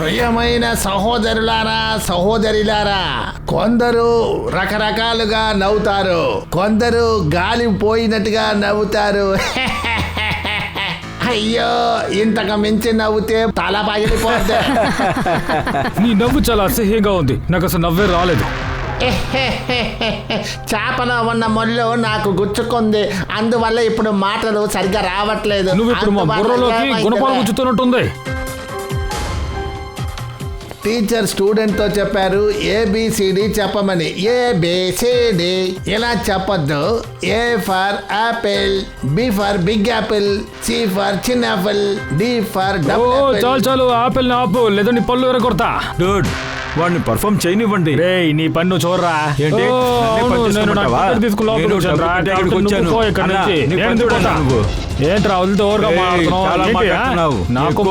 ప్రియమైన సహోదరులారా సహోదరిలారా, కొందరు రకరకాలుగా నవ్వుతారు, కొందరు గాలి పోయినట్టుగా నవ్వుతారు. అయ్యో, ఇంతకు మించి నవ్వుతే తల పగిలిపోద్ది. నీ నవ్వు చాలా అసహ్యంగా ఉంది, నాకు అసలు నవ్వే రాలేదు. చేపలో ఉన్న ముళ్ళు నాకు గుచ్చుకుంది, అందువల్ల ఇప్పుడు మాటలు సరిగ్గా రావట్లేదు. నువ్వు ఇప్పుడు మా బుర్రలోకి గుణపాలు గుచ్చుతున్నట్టుంది. టీచర్ స్టూడెంట్ తో చెప్పారు ఏబిసిడి చెప్పమని. ఏబిసిడి ఇలా చెప్పొద్దు. A for apple, B for big apple, C for చిన్న apple, D for double apple. చాలు చాలు, ఆపిల్ ని ఆపు, లేదా నీ పళ్ళు ఎరగొడతా. డూడ్, వాడిని పర్ఫామ్ చేయనివ్వండి. రేయ్, నీ పన్ను చూడరా. ఏంటి? ఏంట్రా వదిలితో ఓవర్గా మాట్లాడుతున్నావు? నాకు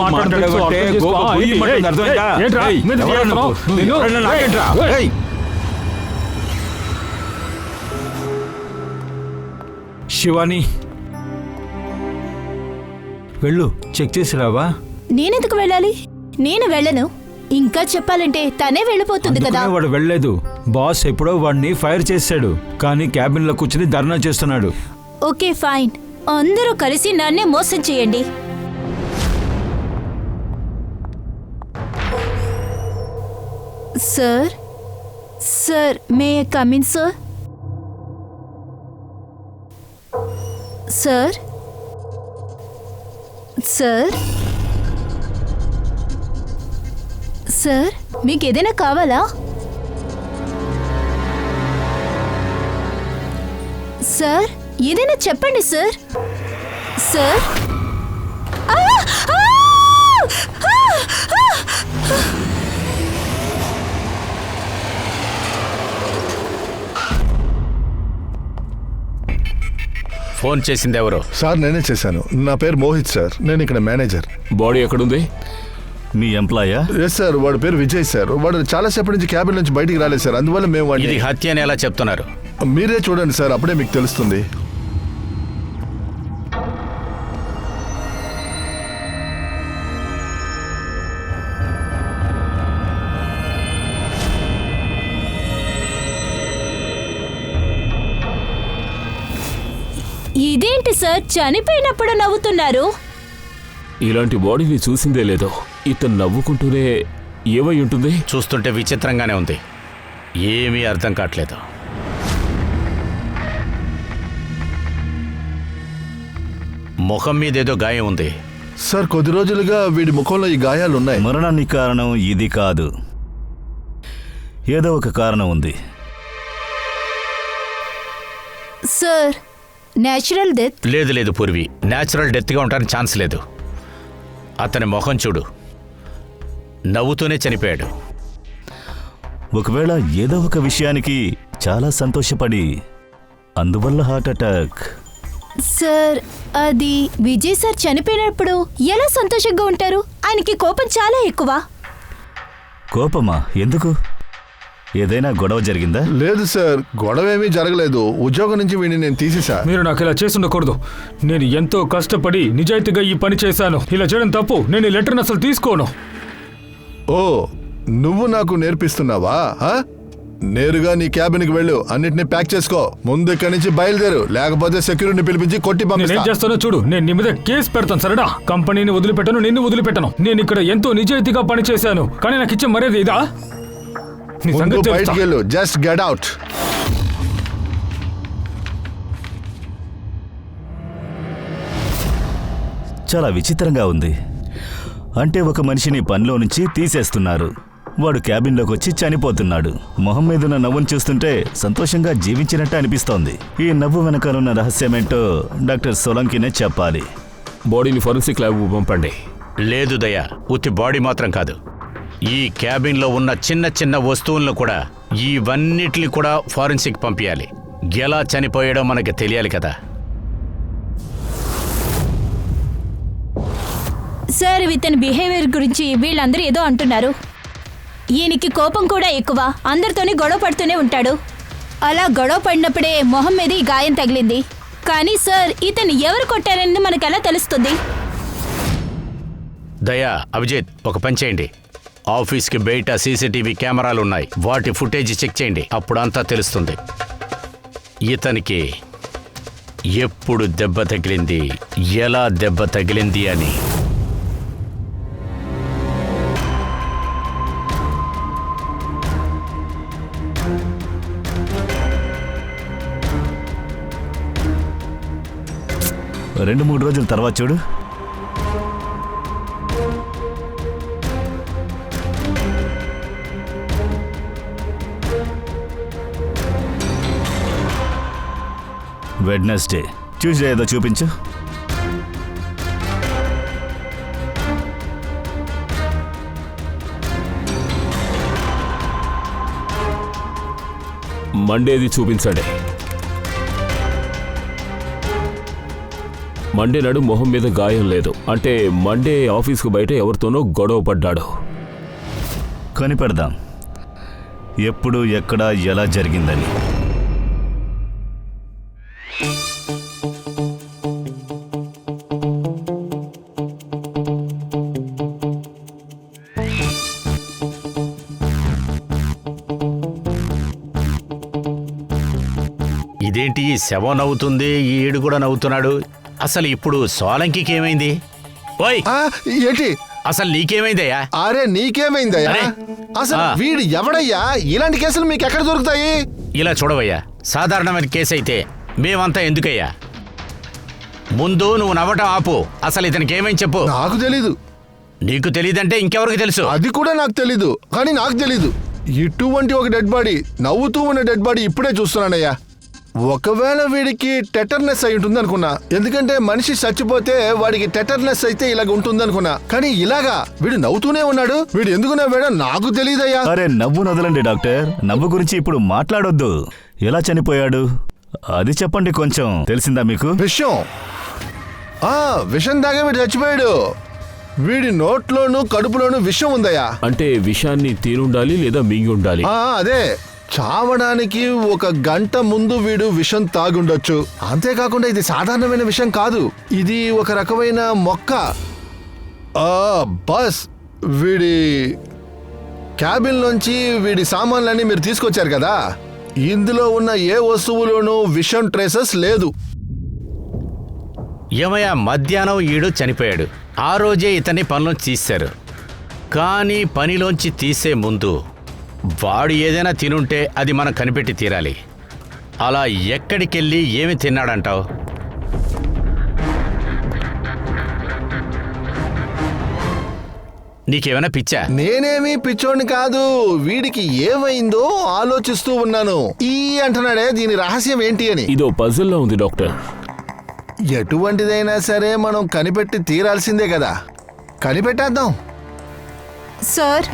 శివాని, వెళ్ళు, చెక్ చేసి రావా. నేనెందుకు వెళ్ళాలి? నేను వెళ్ళను. ఇంకా చెప్పాలంటే తనే వెళ్ళిపోతుంది కదా. వాడు వెళ్ళలేదు. బాస్ ఎప్పుడో వాడిని ఫైర్ చేశాడు, కానీ క్యాబిన్ లో కూర్చుని ధర్నా చేస్తున్నాడు. ఓకే ఫైన్, అందరూ కలిసి నన్నే మోసం చేయండి. Sir, sir, may I come in sir? Sir, sir, sir, మీకు ఏదైనా కావాలా? సార్, ఏదైనా చెప్పండి సార్. సార్, ఫోన్ చేసింది ఎవరు? సార్, నేనే చేశాను. నా పేరు మోహిత్ సార్, నేను ఇక్కడ మేనేజర్. బాడీ ఎక్కడుంది? మీ ఎంప్లాయా? ఎస్ సార్, వాడి పేరు విజయ్ సార్. వాడు చాలాసేపటి నుంచి క్యాబిన్ నుంచి బయటికి రాలేదు సార్, అందువల్ల మేము ఇది వాడిని. హత్య అని ఎలా చెప్తున్నారు? మీరే చూడండి సార్, అప్పుడే మీకు తెలుస్తుంది. ఇదేంటి సార్, చనిపోయినప్పుడు నవ్వుతున్నారు? ఇలాంటి బాడీని చూసిందే లేదో. ఇతను నవ్వుకుంటూనే ఏమై ఉంటుంది? చూస్తుంటే విచిత్రంగానే ఉంది, ఏమీ అర్థం కావట్లేదు. ముఖం మీదేదో గాయం ఉంది. సార్, కొద్ది రోజులుగా వీడి ముఖంలో ఈ గాయాలు ఉన్నాయి. మరణానికి కారణం ఇది కాదు, ఏదో ఒక కారణం ఉంది. Sir, natural death? లేదు లేదు పూర్వి, న్యాచురల్ డెత్గా ఉండడానికి ఛాన్స్ లేదు. అతని ముఖం చూడు, నవ్వుతూనే చనిపోయాడు. ఒకవేళ ఏదో ఒక విషయానికి చాలా సంతోషపడి అందువల్ల హార్ట్ అటాక్. సార్, అది విజయ్ సార్ చనిపోయినప్పుడు ఎలా సంతోషంగా ఉంటారు? ఆయనకి కోపం చాలా ఎక్కువ. కోపమా? ఎందుకు? ఏదైనా గొడవ జరిగిందా? లేదు సార్, గొడవ ఏమీ జరగలేదు. ఉద్యోగం నుంచి వీడిని నేను తీసేసా. మీరు నాకు ఇలా చేసి ఉండకూడదు. నేను ఎంతో కష్టపడి నిజాయితీగా ఈ పని చేశాను. ఇలా చేయడం తప్పు. నేను ఈ లెటర్ని అసలు తీసుకోను. ఓ, నువ్వు నాకు నేర్పిస్తున్నావా? నేరుగా నీ క్యాబిన్కి వెళ్ళు, అన్నిటిని ప్యాక్ చేసుకో. ముందు ఇక్కడి నుంచి బయలుదేరు, లేకపోతే సెక్యూరిటీని పిలిపించి కొట్టి నేనేం పంపిస్తా. చేస్తానో చూడు. నేను నీ మీద కేసు పెడతాను, సరేనా? కంపెనీని వదిలిపెట్టను, నిన్ను వదిలిపెట్టను. నేను ఇక్కడ ఎంతో నిజాయితీగా పని చేశాను, కానీ నాకు ఇచ్చే మర్యాద ఇదా? నీ ముందు సంగతి బయటికి తెలుస్తా. వెళ్ళు, జస్ట్ గెట్ అవుట్. చాలా విచిత్రంగా ఉంది. అంటే ఒక మనిషిని పనిలో నుంచి తీసేస్తున్నారు, వాడు క్యాబిన్లోకి వచ్చి చనిపోతున్నాడు. మొహం మీదున్న నవ్వును చూస్తుంటే సంతోషంగా జీవించినట్టు అనిపిస్తోంది. ఈ నవ్వు వెనకాలన్న రహస్యమేంటో డాక్టర్ సోలంకినే చెప్పాలి. బాడీని ఫోరెన్సిక్ ల్యాబ్ పంపండి. లేదు దయా, ఉత్తి బాడీ మాత్రం కాదు, ఈ క్యాబిన్లో ఉన్న చిన్న చిన్న వస్తువులను కూడా, ఇవన్నిటిని కూడా ఫారెన్సిక్ పంపించాలి. ఎలా చనిపోయాడో మనకి తెలియాలి కదా. సార్, ఇతని బిహేవియర్ గురించి వీళ్ళందరూ ఏదో అంటున్నారు. ఈయనకి కోపం కూడా ఎక్కువ, అందరితోనే గొడవ పడుతూనే ఉంటాడు. అలా గొడవ పడినప్పుడే మొహం మీద ఈ గాయం తగిలింది. కానీ సార్, ఇతను ఎవరు కొట్టారని మనకు ఎలా తెలుస్తుంది? దయా, అభిజిత్, ఒక పని చేయండి. ఆఫీస్కి బయట సీసీటీవీ కెమెరాలు ఉన్నాయి, వాటి ఫుటేజ్ చెక్ చేయండి, అప్పుడు అంతా తెలుస్తుంది ఇతనికి ఎప్పుడు దెబ్బ తగిలింది, ఎలా దెబ్బ తగిలింది అని. రెండు మూడు రోజుల తర్వాత చూడు. వెడ్నెస్డే, ట్యూస్డే ఏదో చూపించు. మండేది చూపించండి. మండే నాడు మొహం మీద గాయం లేదు, అంటే మండే ఆఫీస్కు బయట ఎవరితోనో గొడవ పడ్డాడు. కనిపెడదాం ఎప్పుడు, ఎక్కడ, ఎలా జరిగిందని. ఇదేంటి ఈ శవం నవ్వుతుంది, ఈ ఈడు కూడా నవ్వుతున్నాడు. అసలు ఇప్పుడు సోలంకికి ఏమైంది? ఓయ్ ఏంటి అసలు నీకేమైందయ్యా? అరే నీకేమైందయ్యా? అరే. అసలు వీడు ఎవడయ్యా? ఇలాంటి కేసులు మీకు ఎక్కడ దొరుకుతాయి? ఇలా చూడవయ్యా, సాధారణమైన కేసు అయితే మేమంతా ఎందుకయ్యా? ముందు నువ్వు నవ్వటం ఆపు. అసలు ఇతనికి ఏమైంది చెప్పు. నాకు తెలీదు. నీకు తెలియదంటే ఇంకెవరికి తెలుసు? అది కూడా నాకు తెలీదు, కానీ నాకు తెలీదు. ఇటువంటి ఒక డెడ్ బాడీ, నవ్వుతూ ఉన్న డెడ్ బాడీ ఇప్పుడే చూస్తున్నానయ్యా. ఒకవేళ వీడికి టెటర్నెస్ అయి ఉంటుంది అనుకున్నా, ఎందుకంటే మనిషి చచ్చిపోతే వాడికి టెటర్నెస్ అయితే ఇలాగ ఉంటుంది అనుకున్నా, కానీ ఇలాగా వీడు నవ్వుతూనే ఉన్నాడు. వీడు ఎందుకు నవ్వాడో నాకు తెలియదయ్యా. అరే నవ్వు నదలండి డాక్టర్, నవ్వు గురించి ఇప్పుడు మాట్లాడొద్దు. ఎలా చనిపోయాడు అది చెప్పండి కొంచెం. తెలిసిందా మీకు? విషం విషం దాగా వీడు చచ్చిపోయాడు. వీడి నోట్లోను కడుపులోను విషం ఉందయ్యా. అంటే విషాన్ని తినుండాలి లేదా మింగి ఉండాలి. అదే, చావడానికి 1 గంట ముందు వీడు విషం తాగుండొచ్చు. అంతేకాకుండా ఇది సాధారణమైన విషం కాదు, ఇది ఒక రకమైన మొక్క. బస్ వీడి క్యాబిన్ లోంచి వీడి సామాన్లన్నీ మీరు తీసుకొచ్చారు కదా, ఇందులో ఉన్న ఏ వస్తువులోనూ విషం ట్రేసెస్ లేదు. ఏమయ్యా, మధ్యాహ్నం ఈడు చనిపోయాడు. ఆ రోజే ఇతన్ని పనిలోంచి తీశారు. కానీ పనిలోంచి తీసే ముందు వాడు ఏదైనా తినుంటే అది మనం కనిపెట్టి తీరాలి. అలా ఎక్కడికెళ్ళి ఏమి తిన్నాడంటావు? నీకేమైనా పిచ్చా? నేనేమీ పిచ్చోడిని కాదు, వీడికి ఏమైందో ఆలోచిస్తూ ఉన్నాను. ఈ అంటున్నాడే, దీని రహస్యం ఏంటి అని. ఇదో పజిల్లా ఉంది డాక్టర్. ఎటువంటిదైనా సరే మనం కనిపెట్టి తీరాల్సిందే కదా. కనిపెట్టేద్దాం. సార్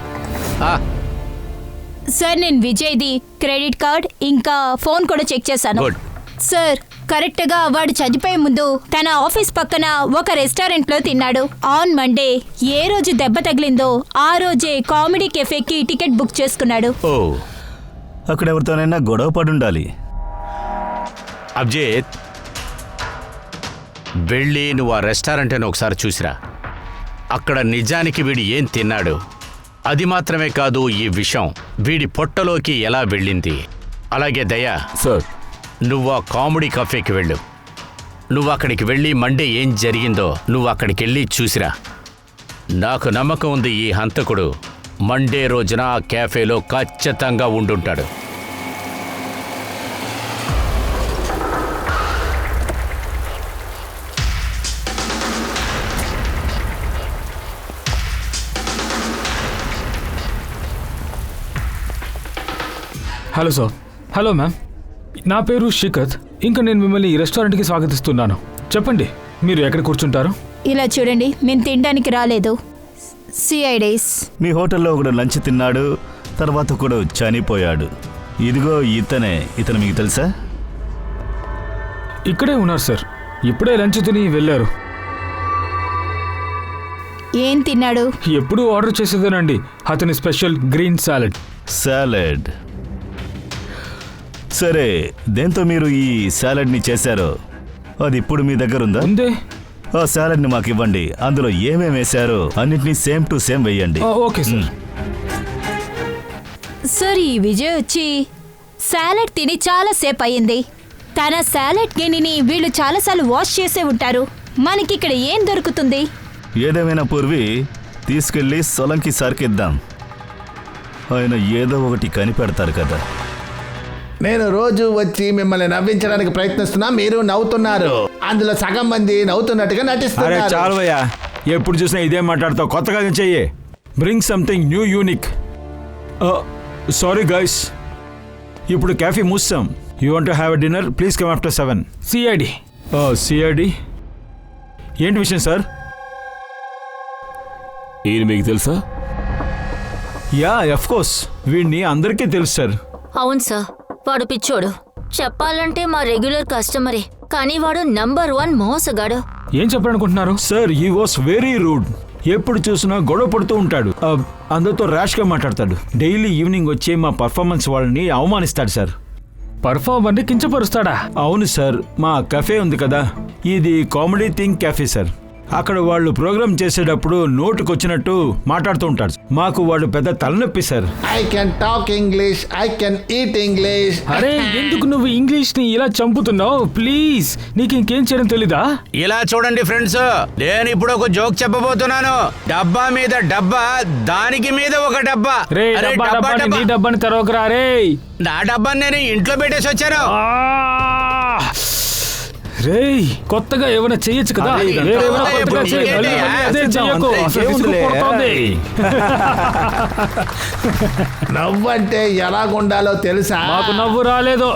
సార్, నేను విజయ్ది క్రెడిట్ కార్డ్ ఇంకా ఫోన్ కూడా చెక్ చేశాను. గుడ్. సార్, కరెక్ట్ గా వాడు చనిపోయే ముందు తన ఆఫీస్ పక్కన ఒక రెస్టారెంట్ లో తిన్నాడు. ఆన్ మండే ఏ రోజు దెబ్బ తగిలిందో ఆ రోజే కామెడీ కెఫేకి టికెట్ బుక్ చేసుకున్నాడు. ఓ, అక్కడ ఎవరితోనైనా గొడవ పడుండాలి. అబ్జేత్, వెళ్ళి నువ్వు ఆ రెస్టారెంట్ అని ఒకసారి చూసిరా. అక్కడ నిజానికి వీడు ఏం తిన్నాడు, అది మాత్రమే కాదు ఈ విషయం వీడి పొట్టలోకి ఎలా వెళ్ళింది. అలాగే దయా సార్, నువ్వు ఆ కామెడీ కఫేకి వెళ్ళు. నువ్వు అక్కడికి వెళ్ళి మండే ఏం జరిగిందో నువ్వు అక్కడికి వెళ్ళి చూసిరా. నాకు నమ్మకం ఉంది ఈ హంతకుడు మండే రోజున ఆ క్యాఫేలో ఖచ్చితంగా ఉండుంటాడు. Hello sir. హలో మ్యామ్, నా పేరు శిఖత్. ఇంకా నేను మిమ్మల్ని ఈ రెస్టారెంట్కి స్వాగతిస్తున్నాను. చెప్పండి, మీరు ఎక్కడ కూర్చుంటారు? ఇలా చూడండి, మేము తినడానికి రాలేదు. సిఐడేస్. మీ హోటల్లో ఒకడు లంచ్ తిన్నాడు, తర్వాత ఒకడు చనిపోయాడు. ఇదిగో ఇతను మీకు తెలుసా? ఇక్కడే ఉన్నారు సార్, ఇప్పుడే లంచ్ తిని వెళ్ళారు. ఏం తిన్నాడు? ఎప్పుడూ ఆర్డర్ చేసేదేనండి, అతని స్పెషల్ గ్రీన్ సాలెడ్. సాలెడ్. సరే, దేంతో మీరు ఈ సాలెడ్ని చేశారో అది ఇప్పుడు మీ దగ్గర ఉందా? ఉందే, ఆ సాలడ్ని మాకు ఇవ్వండి. అందులో ఏమేమి వేశారో అన్నిటినీ సేమ్ టు సేమ్ వేయండి. Okay sir. సార్ ఈ విజయ్ వచ్చి సాలెడ్ తిని చాలా సేపు అయింది. తన సాలెడ్ గిన్నెని వీళ్ళు చాలాసార్లు వాష్ చేసే ఉంటారు. మనకిక్కడ ఏం దొరుకుతుంది? ఏదేమైనా పూర్వి తీసుకెళ్ళి సొలంకి సార్కి ఇద్దాం. ఆయన ఏదో ఒకటి కనిపెడతారు కదా. నేను రోజు వచ్చి మిమ్మల్ని నవ్వించడానికి ప్రయత్నిస్తున్నా, మీరు నవ్వుతున్నారు. అందులో సగం మంది నవ్వుతున్నట్టుగా అరే నటిస్తున్నారు. చాలు భయ్యా, ఎప్పుడు చూసినా ఇదే మాట్లాడతావు. కొత్తగా చెయ్యి. Bring something new unique. Sorry guys, ఇప్పుడు క్యాఫే మూస్తాం. You want have a dinner? Please come after 7. CID. CID ఏంటి విషయం సార్? ఈయన మీకు తెలుసా? యా అఫ్ కోర్స్, వీడిని అందరికీ తెలుసు సార్. అవును సార్, వాడు పిచ్చోడు. చెప్పాలంటే మా రెగ్యులర్ కస్టమరే, కానీ వాడు నంబర్ 1 మోసగాడు. ఏం చెప్పాలనుకుంటున్నారు? Sir he was very rude. ఎప్పుడు చూసినా గొడవ పడుతూ ఉంటాడు. అందరితో ర్యాష్గా మాట్లాడతాడు. డైలీ ఈవినింగ్ వచ్చి మా పర్ఫార్మెన్స్ వాళ్ళని అవమానిస్తాడు సార్. పర్ఫార్మర్ని కించపరుస్తాడా? అవును సార్, మా కఫే ఉంది కదా, ఇది కామెడీ థింగ్ క్యాఫే సార్. అక్కడ వాళ్ళు ప్రోగ్రామ్ చేసేటప్పుడు నోటుకొచ్చినట్టు మాట్లాడుతూ ఉంటాడు. మాకు వాడు పెద్ద తలనొప్పి sir. I can talk English, I can eat English. అరే ఎందుకు నువ్వు ఇంగ్లీష్ ని ఇలా చంపుతున్నావు? ప్లీజ్, నీకు ఇంకేం చేయడం తెలీదా? ఇలా చూడండి ఫ్రెండ్స్, నేను ఇప్పుడు ఒక జోక్ చెప్పబోతున్నాను. డబ్బా మీద డబ్బా, దానికి మీద ఒక డబ్బా. రే అరే, డబ్బా డబ్బా, డబ్బాని నీ డబ్బా. డబ్బాని తెరవకరా రే. నా డబ్బాని నేను ఇంట్లో పెట్టేసి వచ్చాను. రేయ్, కొత్తగా ఏమైనా చేయొచ్చు కదా. అదే ఇదంతా. వేరేమైనా కొత్తగా అదే చేయి. ఇదంతా. మళ్ళీ మళ్ళీ అదే అంతే, చెయ్యకు. అంతే, అసలు విసుగు ఏముందిలే. పుడుతోంది. నవ్వంటే ఎలాగుండాలో తెలుసా? మాకు నవ్వు రాలేదు.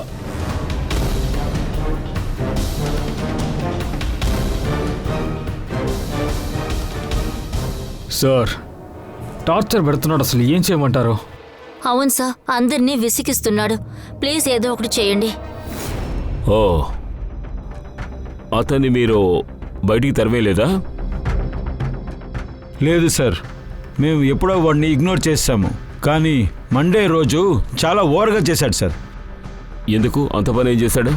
సార్, టార్చర్ పెడుతున్నాడు. అసలు ఏం చేయమంటారు? అవును సార్, అందరినీ విసిగిస్తున్నాడు. ప్లీజ్ ఏదో ఒకటి చేయండి. ఓ, అతన్ని మీరు బయటికి తరివేయలేదా? లేదు సార్, మేము ఎప్పుడో వాడిని ఇగ్నోర్ చేస్తాము. కానీ మండే రోజు చాలా ఓవర్గా చేశాడు సార్. ఎందుకు అంత పని ఏం చేశాడు?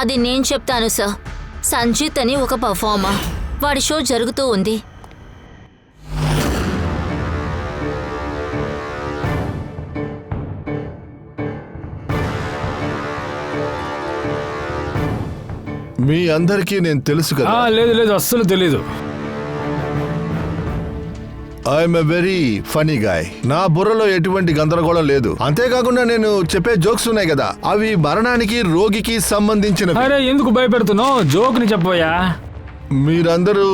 అది నేను చెప్తాను సార్. సంజీత్ అని ఒక పర్ఫార్మర్, వాడి షో జరుగుతూ ఉంది. మీ అందరికీ నేను తెలుసు కదా. లేదు లేదు, అస్సలు తెలీదు. I'm a very funny guy. నా బుర్రలో ఎటువంటి గందరగోళం లేదు. అంతేకాకుండా నేను చెప్పే జోక్స్ ఉన్నాయి కదా, అవి మరణానికి, రోగికి సంబంధించినవి. అరే ఎందుకు భయపెడుతున్నావు? జోక్ని చెప్పబోయా. మీరందరూ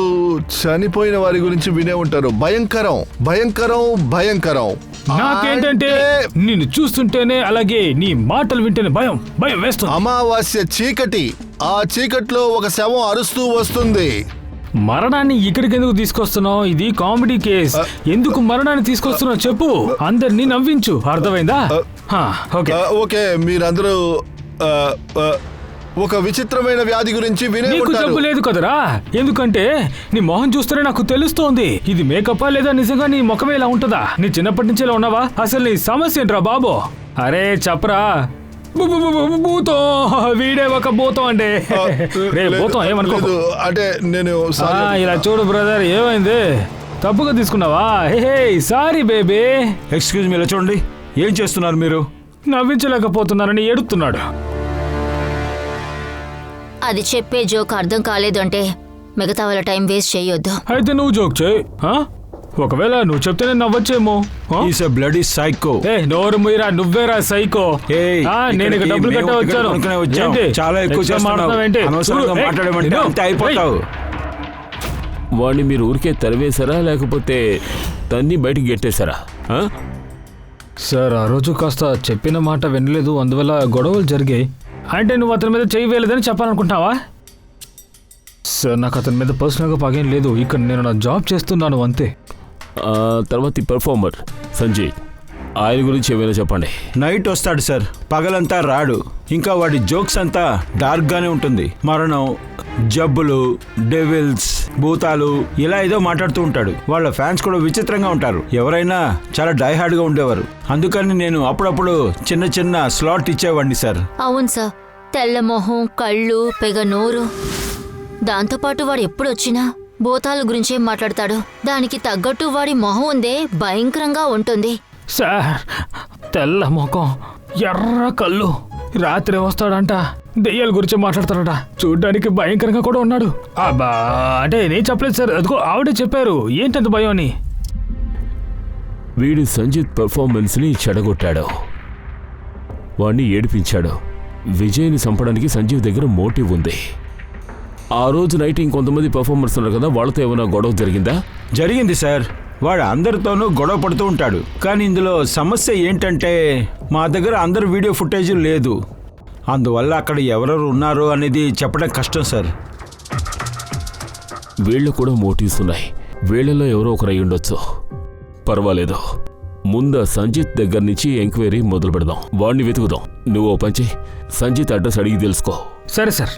చనిపోయిన వారి గురించి వినే ఉంటారు. భయంకరం, భయంకరం, భయంకరం. నాకేంటంటే నిన్ను చూస్తుంటేనే, అలాగే నీ మాటలు వింటేనే భయం భయం వేస్తుంది. అమావాస్య చీకటి, ఆ చీకట్లో ఒక శవం అరుస్తూ వస్తుంది. మరణాన్ని ఇక్కడికి ఎందుకు తీసుకొస్తున్నావు? ఇది కామెడీ కేస్. ఎందుకు మరణాన్ని తీసుకొస్తున్నావు చెప్పు. అందరినీ నవ్వించు, అర్థమైందా? ఓకే ఓకే, మీరందరూ ఒక విచిత్రమైన వ్యాధి గురించి వినే నీకు ఉంటారు. జబ్బు లేదు కదరా, ఎందుకంటే నీ మొహం చూస్తేనే నాకు తెలుస్తోంది. ఇది మేకప్పా లేదా నిజంగా నీ ముఖమే ఇలా ఉంటుందా? నీ చిన్నప్పటి నుంచి ఇలా ఉన్నావా? అసలు నీ సమస్య ఏంట్రా బాబు? అరే చెప్పరా. భూతం, వీడే ఒక భూతం అండి. రే భూతం ఏమనుకో. అంటే నేను ఇలా చూడు బ్రదర్, ఏమైంది? తప్పుగా తీసుకున్నావా? Hey sorry baby. Excuse me, ఇలా చూడండి. ఏం చేస్తున్నారు మీరు? నవ్వించలేకపోతున్నారని ఏడుస్తున్నాడు. అది చెప్పే జోక్ అర్థం కాలేదు అంటే మిగతా వాళ్ళ టైం వేస్ట్ చేయొద్దు. అయితే నువ్వు జోక్ చేయి. ఒకవేళ నువ్వు చెప్తేనే నవ్వచ్చేమో. Is a bloody psycho. నోరు మీరా, నువ్వేరా సైకో. నేను ఇక డబ్బులు కట్ట వచ్చాను. చాలా ఎక్కువ మాట్లాడమంటే అయిపోతావు. వాడిని మీరు ఊరికే తరివేశారా, లేకపోతే తన్ని బయటికి గెట్టేశారా? సార్, ఆ రోజు కాస్త చెప్పిన మాట వినలేదు, అందువల్ల గొడవలు జరిగాయి. అంటే నువ్వు అతని మీద చేయి వేయలేదని చెప్పాలనుకుంటున్నావా? సార్, నాకు అతని మీద పర్సనల్గా పగేం లేదు. ఇక్కడ నేను నా జాబ్ చేస్తున్నాను అంతే. తర్వాత ఈ పర్ఫార్మర్ సంజయ్, ఆయన గురించి ఏమైనా చెప్పండి. నైట్ వస్తాడు సార్, పగలంతా రాడు. ఇంకా వాడి జోక్స్ అంతా డార్క్గానే ఉంటుంది. మరణం, జబ్బులు, డెవిల్స్, భూతాలు, ఇలా ఏదో మాట్లాడుతూ ఉంటాడు. వాళ్ళ ఫ్యాన్స్ కూడా విచిత్రంగా ఉంటారు. ఎవరైనా చాలా డైహార్డ్గా ఉండేవారు. అందుకని నేను అప్పుడప్పుడు చిన్న చిన్న స్లాట్ ఇచ్చేవాడిని సార్. అవును సార్, తెల్ల మొహం, కళ్ళు, పెగ నోరు. దాంతోపాటు వాడు ఎప్పుడొచ్చినా భూతాల గురించే మాట్లాడతాడు. దానికి తగ్గట్టు వాడి మొహం ఉందే భయంకరంగా ఉంటుంది. సార్, తెల్ల ముఖం, ఎర్ర కళ్ళు, రాత్రి వస్తాడంట, దెయ్యాల గురించి మాట్లాడతాడట, చూడ్డానికి భయంకరంగా కూడా ఉన్నాడు. అబ్బా, అంటే నేను చెప్పలేదు సార్, అదిగో ఆవిడే చెప్పారు. ఏంటంత భయం అని. వీడు సంజిత్ పెర్ఫార్మెన్స్ని చెడగొట్టాడు, వాణ్ణి ఏడిపించాడు. విజయ్ని చంపడానికి సంజీవ్ దగ్గర మోటివ్ ఉంది. ఆ రోజు నైట్ ఇంకొంతమంది పెర్ఫార్మర్స్ ఉన్నారు కదా, వాళ్ళతో ఏమైనా గొడవ జరిగిందా? జరిగింది సార్. వాడు అందరితోనూ గొడవ పడుతూ ఉంటాడు. కానీ ఇందులో సమస్య ఏంటంటే మా దగ్గర అందరి వీడియో ఫుటేజ్ లేదు. అందువల్ల అక్కడ ఎవరెవరు ఉన్నారో అనేది చెప్పడం కష్టం సార్. వీళ్ళు కూడా మోటివ్స్ ఉన్నాయి. వీళ్ళలో ఎవరో ఒకరు అయి ఉండొచ్చు. పర్వాలేదు, ముందు సంజిత్ దగ్గర నుంచి ఎంక్వైరీ మొదలు పెడదాం. వాడిని వెతుకుదాం. నువ్వు ఓ పంచి సంజిత్ అడ్రస్ అడిగి తెలుసుకో. సరే సార్.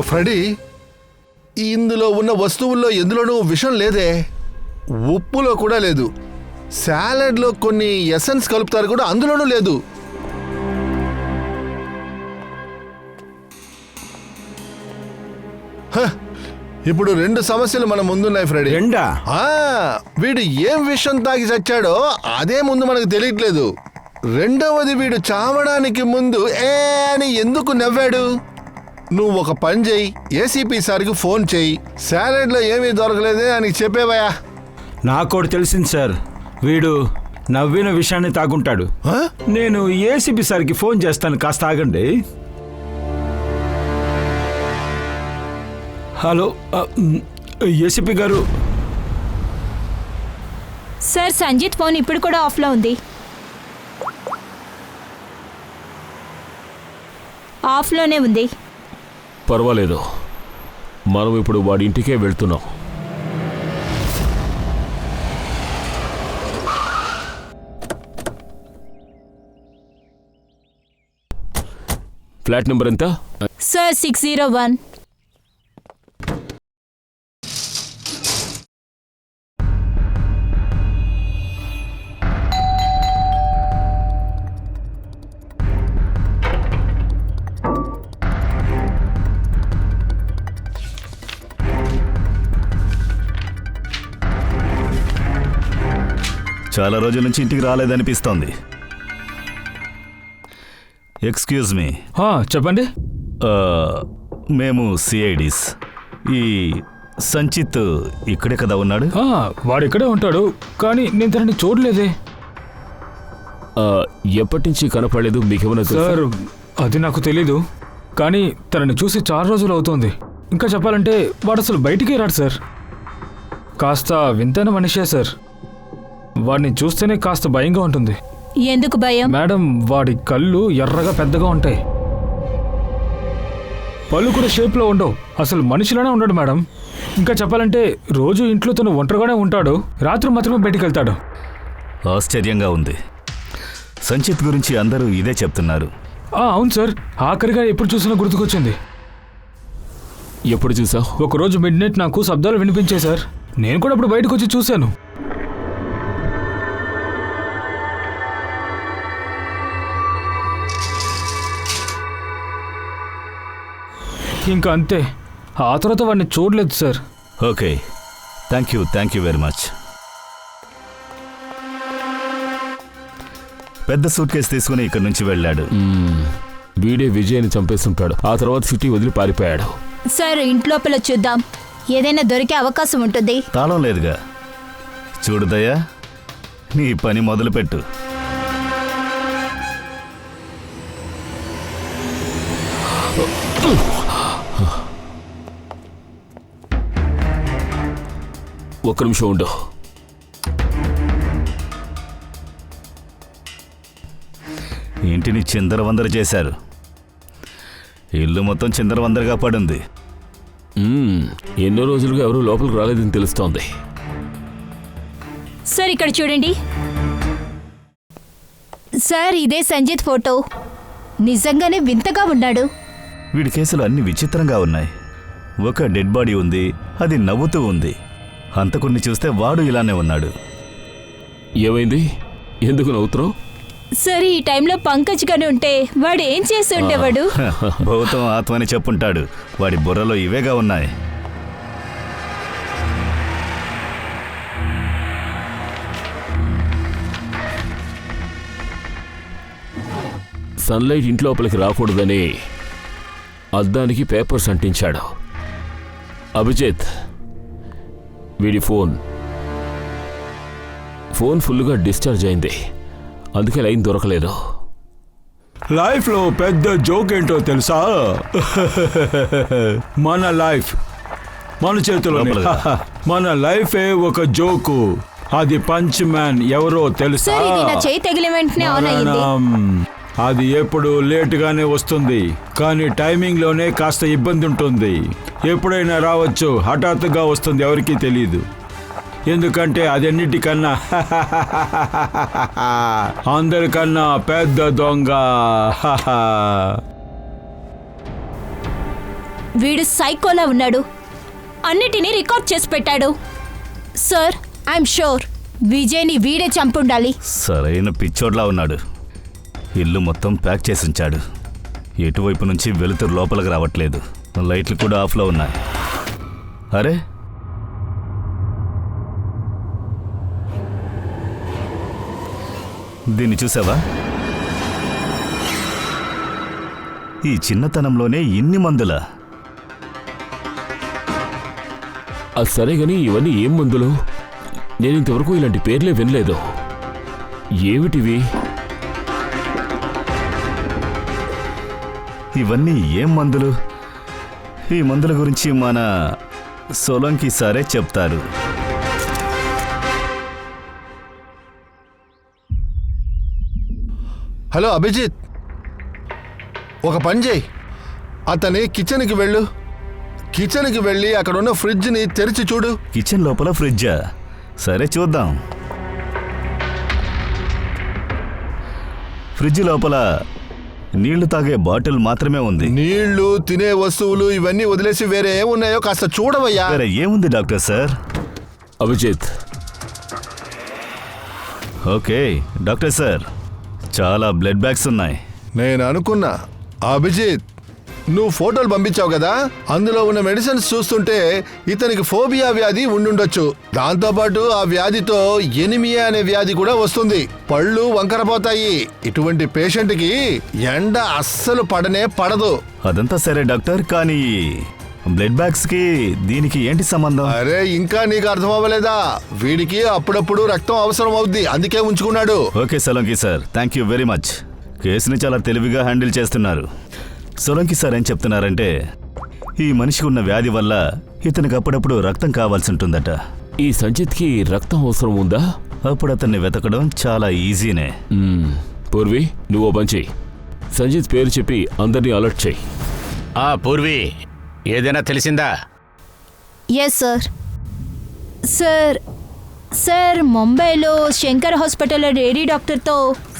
ఫ్రెడీ, ఇందులో ఉన్న వస్తువుల్లో ఎందులోనూ విషం లేదే. ఉప్పులో కూడా లేదు. సాలడ్లో కొన్ని ఎసెన్స్ కలుపుతారు కూడా, అందులోనూ లేదు. ఇప్పుడు 2 సమస్యలు మన ముందున్నాయి ఫ్రెడీ. రెండా? వీడు ఏం విషం తాగి చచ్చాడో అదే ముందు మనకు తెలియట్లేదు. రెండవది, వీడు చావడానికి ముందు ఏ అని ఎందుకు నవ్వాడు? నువ్వు ఒక పని చెయ్యి, ఏసీపీ సార్కి ఫోన్ చెయ్యి. సాలడ్లో ఏమీ దొరకలేదే అని చెప్పేవయా. నాకోటి తెలిసింది సార్, వీడు నవ్విన విషయాన్ని తాగుంటాడు. నేను ఏసీపీ సార్కి ఫోన్ చేస్తాను, కాస్త ఆగండి. హలో, ఏసీపీ గారు. సార్, సంజిత్ ఫోన్ ఇప్పుడు కూడా ఆఫ్లో ఉంది. ఆఫ్లోనే ఉంది. పర్వాలేదు, మనం ఇప్పుడు వాడి ఇంటికే వెళ్తున్నాం. ఫ్లాట్ నెంబర్ ఎంత? సార్, 601. చాలా రోజుల నుంచి ఇంటికి రాలేదనిపిస్తోంది. Excuse me. చెప్పండి. మేము సిఐడీస్. ఈ సంచిత్ ఇక్కడే కదా ఉన్నాడు? వాడు ఇక్కడే ఉంటాడు, కానీ నేను తనని చూడలేదే. ఎప్పటి నుంచి కనపడలేదు మీకేమైనా సార్? అది నాకు తెలీదు, కానీ తనని చూసి చాలా రోజులు అవుతోంది. ఇంకా చెప్పాలంటే వాడు అసలు బయటికే రాడు సార్. కాస్త వింతైన మనిషే సార్. వాడిని చూస్తేనే కాస్త భయంగా ఉంటుంది. ఎందుకు భయం? మేడం, వాడి కళ్ళు ఎర్రగా పెద్దగా ఉంటాయి, పళ్ళు కూడా షేప్లో ఉండవు. అసలు మనిషిలోనే ఉండడు మేడం. ఇంకా చెప్పాలంటే రోజు ఇంట్లో తను ఒంటరిగానే ఉంటాడు, రాత్రి మాత్రమే బయటికి వెళ్తాడు. ఆశ్చర్యంగా ఉంది. సంచిత్ గురించి అందరూ ఇదే చెప్తున్నారు. అవును సార్, ఆఖరిగా ఎప్పుడు చూసినా గుర్తుకొచ్చింది. ఎప్పుడు చూసా? ఒకరోజు మిడ్ నైట్ నాకు శబ్దాలు వినిపించాయి సార్. నేను కూడా అప్పుడు బయటకు వచ్చి చూశాను. ఇంకా అంతే. ఆ తర్వాత వాడిని చూడలేదు sir. Okay, thank you very much. పెద్ద సూట్ కేసు తీసుకుని ఇక్కడి నుంచి వెళ్ళాడు. వీడే విజయ్ని చంపేస్తుంటాడు. ఆ తర్వాత సిటీ వదిలి పారిపోయాడు. సార్, ఇంట్లోపల చూద్దాం, ఏదైనా దొరికే అవకాశం ఉంటుంది. తాళం లేదుగా. చూడుదయ్యా, నీ పని మొదలుపెట్టు. ఒక్క నిమిషం ఉండు. ఇంటిని చిందరవందర చేశారు. ఇల్లు మొత్తం చిందరవందరగా పడింది. ఎన్నో రోజులుగా ఎవరూ లోపలికి రాలేదని తెలుస్తోంది. సార్ ఇక్కడ చూడండి సార్, ఇదే సంజిత్ ఫోటో. నిజంగానే వింతగా ఉన్నాడు. వీడి కేసులు అన్ని విచిత్రంగా ఉన్నాయి. ఒక డెడ్ బాడీ ఉంది, అది నవ్వుతూ ఉంది. హంతకుడిని చూస్తే వాడు ఇలానే ఉన్నాడు. ఏమైంది? ఎందుకు నవ్వుతున్నావు? సార్, ఈ టైంలో పంకజ్ గాని ఉంటే వాడు ఏం చేసి ఉండేవాడు? భూతం ఆత్మ అని చెప్పుంటాడు. వాడి బుర్రలో ఇవేగా ఉన్నాయి. సన్లైట్ ఇంట్లోపలికి రాకూడదని అద్దానికి పేపర్స్ అంటించాడు. అభిజిత్, వీడి ఫోన్ ఫుల్గా డిశ్చార్జ్ అయింది, అందుకే లైన్ దొరకలేదు. లైఫ్లో పెద్ద జోక్ ఏంటో తెలుసా? మన లైఫ్ మన చేతిలోనే. మన లైఫే ఒక జోకు. అది పంచ్ మ్యాన్ ఎవరో తెలుసా? సార్, ఇది నా చేయి తగిలిన వెంటనే ఆన్ అయ్యింది. అది ఎప్పుడు లేటుగానే వస్తుంది, కానీ టైమింగ్ లోనే కాస్త ఇబ్బంది ఉంటుంది. ఎప్పుడైనా రావచ్చు, హఠాత్తుగా వస్తుంది, ఎవరికీ తెలియదు. ఎందుకంటే అదన్నిటికన్నా అందరికన్నా పెద్ద దొంగ. వీడు సైకోలా ఉన్నాడు. అన్నిటినీ రికార్డ్ చేసి పెట్టాడు. సార్, ఐఎమ్ షూర్ విజయ్ని వీడే చంపుండాలి. సరైన పిచ్చోడ్లా ఉన్నాడు. ఇల్లు మొత్తం ప్యాక్ చేసి ఉంచాడు. ఎటువైపు నుంచి వెలుతురు లోపలికి రావట్లేదు. లైట్లు కూడా ఆఫ్లో ఉన్నాయి. అరే, దీన్ని చూసావా? ఈ చిన్నతనంలోనే ఇన్ని మందులా? అది సరే గాని ఇవన్నీ ఏం మందులు? నేను ఇంతవరకు ఇలాంటి పేర్లే వినలేదు. ఏమిటివి? ఇవన్నీ ఏం మందులు? ఈ మందుల గురించి మన సోలంకి సారే చెప్తారు. హలో అభిజిత్, ఒక పని చేయి. అతని కిచెన్కి వెళ్ళు. కిచెన్కి వెళ్ళి అక్కడ ఉన్న ఫ్రిడ్జ్ని తెరిచి చూడు. కిచెన్ లోపల ఫ్రిడ్జా? సరే చూద్దాం. ఫ్రిడ్జ్ లోపల నీళ్లు తాగే బాటిల్ మాత్రమే ఉంది. నీళ్లు, తినే వస్తువులు ఇవన్నీ వదిలేసి వేరే ఏమున్నాయో కాస్త చూడవయ్యా. వేరే ఏముంది doctor sir? Abhijit, okay doctor sir, చాలా బ్లడ్ బ్యాగ్స్ ఉన్నాయి. నేను అనుకున్నా. అభిజిత్, నువ్వు ఫోటోలు పంపించావు కదా, అందులో ఉన్న మెడిసిన్స్ చూస్తుంటే ఇతనికి ఫోబియా వ్యాధి ఉండుండొచ్చు. దాంతోపాటు ఆ వ్యాధితో ఎనిమియా అనే వ్యాధి కూడా వస్తుంది. పళ్ళు వంకరపోతాయి. ఇటువంటి పేషెంట్కి ఎండ అస్సలు పడదు. అదంతా సరే డాక్టర్, కానీ బ్లడ్ బ్యాగ్స్ కి దీనికి ఏంటి సంబంధం? అరే, ఇంకా నీకు అర్థం అవ్వలేదా? వీడికి అప్పుడప్పుడు రక్తం అవసరం అవుద్ది, అందుకే ఉంచుకున్నాడు. Okay Solanki sir, thank you very much. కేసుని చాలా తెలివిగా హ్యాండిల్ చేస్తున్నారు. సోలంకి సార్ ఏం చెప్తున్నారంటే, ఈ మనిషికి ఉన్న వ్యాధి వల్ల ఇతనికి అప్పుడప్పుడు రక్తం కావాల్సి ఉంటుందట. ఈ సంజిత్కి రక్తం అవసరం ఉందా? అప్పుడు అతన్ని వెతకడం చాలా ఈజీనే. పూర్వి, నువ్వు బంచి సంజిత్ పేరు చెప్పి అందరినీ అలర్ట్ చేయి. పూర్వి, ఏదైనా తెలిసిందా? Yes sir. సార్, ముంబైలో శంకర్ హాస్పిటల్లో లేడీ డాక్టర్తో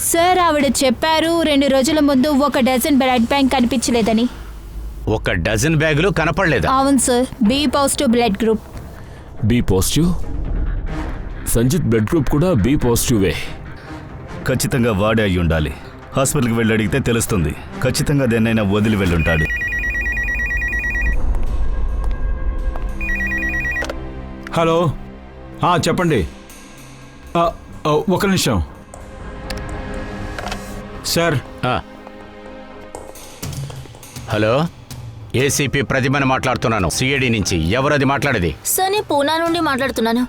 సార్ ఆవిడ చెప్పారు 2 రోజుల ముందు 1 డజన్ బ్లడ్ బ్యాంక్ కనిపించలేదని. 1 డజన్ బ్యాగులు కనపడలేదా? అవును sir, B positive blood group. B positive? Sanjit blood group కూడా బి పాజిటివే. ఖచ్చితంగా వాడే అయి ఉండాలి. హాస్పిటల్కి వెళ్ళి అడిగితే తెలుస్తుంది. ఖచ్చితంగా దేన్నైనా వదిలి వెళ్ళుంటాడు. హలో, చెప్పండి. ఒక నిమిషం సార్. హలో, ఏసీపీ ప్రతిభని మాట్లాడుతున్నాను, సిఐడి నుంచి. ఎవరది మాట్లాడేది? సార్, నేను పూనా నుండి మాట్లాడుతున్నాను.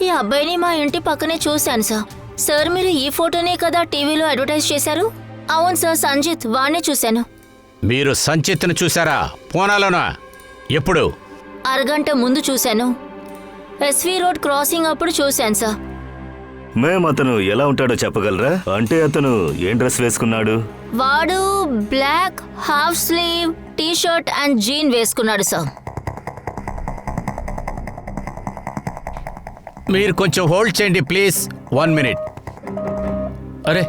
ఈ అబ్బాయిని మా ఇంటి పక్కనే చూశాను సార్. సార్, మీరు ఈ ఫోటోనే కదా టీవీలో అడ్వర్టైజ్ చేశారు? అవును సార్, సంజిత్, వాణ్ణే చూశాను. మీరు సంచిత్ను చూసారా? పూనాలోనా? ఎప్పుడు? అరగంట ముందు చూశాను. ఎస్వి రోడ్ క్రాసింగ్ అప్పుడు చూశాను సార్. మేము అతను ఎలా ఉంటాడో చెప్పగలరా? అంటే అతను ఏం డ్రెస్ వేసుకున్నాడు? వాడు black half sleeve T shirt and jean వేసుకున్నాడు సార్. మీరు కొంచెం హోల్డ్ చేయండి ప్లీజ్. 1 minute. అరే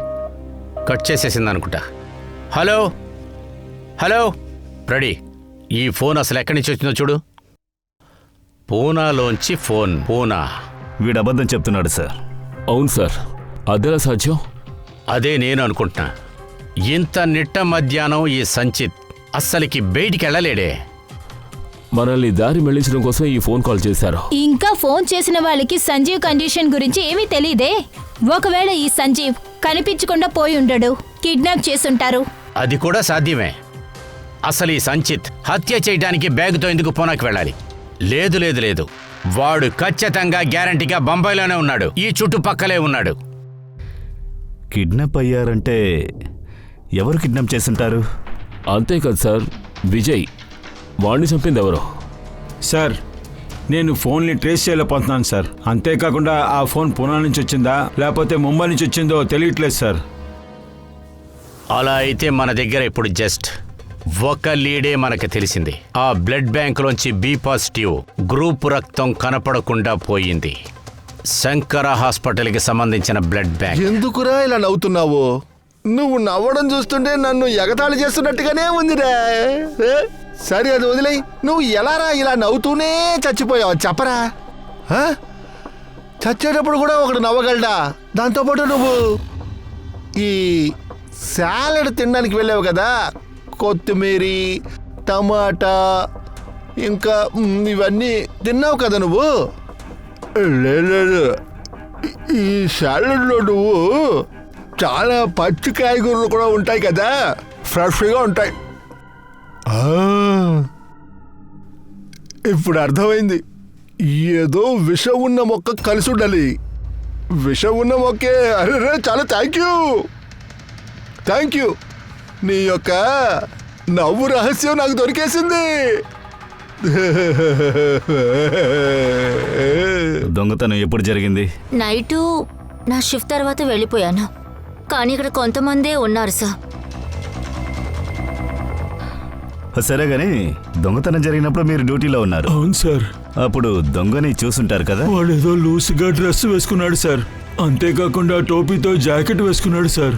కట్ చేసేసింది అనుకుంటా. Hello hello ready. ఈ ఫోన్ అసలు ఎక్కడి నుంచి వచ్చిందో చూడు. పూనాలోంచి ఫోన్. పూనా. వీడు అబద్ధం చెప్తున్నాడు సార్. అవును సార్, అదెలా సాధ్యం? అదే నేను అనుకుంటున్నా. ఇంత నిట్ట మధ్యాహ్నం ఈ సంచిత్ అస్సలకి బయటికి వెళ్ళలేడే. మనల్ని దారి మళ్లించడం కోసం ఈ ఫోన్ కాల్ చేశారు. ఇంకా ఫోన్ చేసిన వాళ్ళకి సంజీవ్ కండిషన్ గురించి ఏమీ తెలీదే. ఒకవేళ ఈ సంజీవ్ కనిపించకుండా పోయి ఉండడు, కిడ్నాప్ చేసుంటారు. అది కూడా సాధ్యమే. అసలు ఈ సంచిత్ హత్య చేయడానికి బ్యాగుతో ఎందుకు పూనాకి వెళ్ళాలి? లేదు లేదు లేదు, వాడు ఖచ్చితంగా గ్యారంటీగా బొంబాయిలోనే ఉన్నాడు, ఈ చుట్టుపక్కలే ఉన్నాడు. కిడ్నాప్ అయ్యారంటే ఎవరు కిడ్నాప్ చేసుంటారు? అంతేకాదు సార్, విజయ్ వాణ్ణి చంపింది ఎవరు? సార్ నేను ఫోన్ని ట్రేస్ చేయలేకపోతున్నాను సార్. అంతేకాకుండా ఆ ఫోన్ పూనా నుంచి వచ్చిందా లేకపోతే ముంబై నుంచి వచ్చిందో తెలియట్లేదు సార్. అలా అయితే మన దగ్గర ఇప్పుడు జస్ట్ ఒక లీడే మనకు తెలిసింది. ఆ బ్లడ్ బ్యాంకులోంచి బి పాజిటివ్ గ్రూప్ రక్తం కనపడకుండా పోయింది. శంకర హాస్పిటల్కి సంబంధించిన బ్లడ్ బ్యాంక్. ఎందుకురా ఇలా నవ్వుతున్నావు? నువ్వు నవ్వడం చూస్తుంటే నన్ను ఎగతాళి చేస్తున్నట్టుగానే ఉందిరా. సరే అది వదిలేయ్. నువ్వు ఎలారా ఇలా నవ్వుతూనే చచ్చిపోయావు చెప్పరా? చచ్చేటప్పుడు కూడా ఒకడు నవ్వగలడా? దాంతోపాటు నువ్వు ఈ సాలడ్ తినడానికి వెళ్ళావు కదా, కొత్తిమీర టమాటా ఇంకా ఇవన్నీ తిన్నావు కదా నువ్వు. లేదు, ఈ సాలడ్లో నువ్వు చాలా పచ్చి కాయగూరలు కూడా ఉంటాయి కదా, ఫ్రెష్గా ఉంటాయి. ఇప్పుడు అర్థమైంది. ఏదో విషం ఉన్న మొక్క కలిసి ఉండాలి. విషం ఉన్న మొక్కే. అరే చాలా థ్యాంక్ యూ. నీ యొక్క నవ్వు రహస్యం నాకు దొరికేసింది. దొంగతనం ఎప్పుడు జరిగింది? నైటు నా షిఫ్ట్ తర్వాత వెళ్ళిపోయాను, కానీ ఇక్కడ కొంతమందే ఉన్నారు సార్. సరే గాని దొంగతనం జరిగినప్పుడు మీరు డ్యూటీలో ఉన్నారు. అవును సార్. అప్పుడు దొంగని చూసుంటారు కదా. వాడు ఏదో లూస్గా డ్రెస్ వేసుకున్నాడు సార్. అంతేకాకుండా టోపీతో జాకెట్ వేసుకున్నాడు సార్.